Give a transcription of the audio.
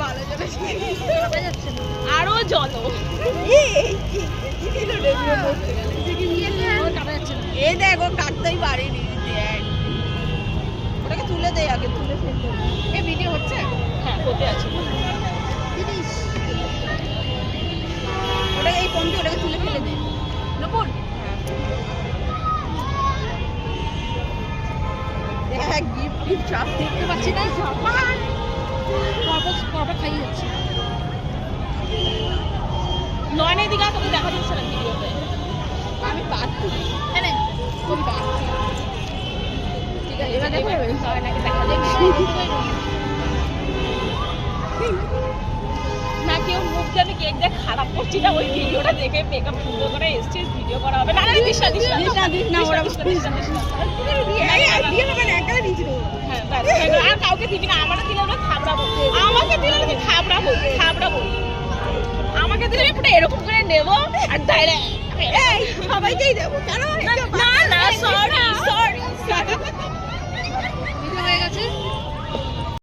ভালো চলেছে। আরো জলো এই দেখো কাটতেই পারিনি দেখ ওটাকে তুলে দেয় আগে তুলে ফেলতে এই ভিডিও হচ্ছে হ্যাঁ হতে আছে ওটাকে এই কমটি ওটাকে তুলে ফেলে দে নপুর দেখ গিফট গিফট সব দেখতে পাচ্ছি না পরপর খাইয়ে যাচ্ছে নয়নের দিকে তোকে দেখা যাচ্ছে না ভিডিওতে আমি পাচ্ছি হ্যাঁ না আমি পাচ্ছি ঠিক আছে এবার দেখো নয়নাকে দেখা যাচ্ছে না কেউ মুখ জানে কেক দেখ খারাপ করছি না ওই ভিডিওটা দেখে মেকআপ সুন্দর করে এসছে ভিডিও করা হবে না না দিশা না ওরা দিয়ে হবে না একা দিছিল হ্যাঁ আর কাউকে দিবি না আমাকে দিলে ওরা থাবড়াবো আমাকে দিলে আমি থাবড়াবো আমাকে দিলে পুরো এরকম করে নেব আর ডাইরেক্ট সবাইকেই দেবো কেন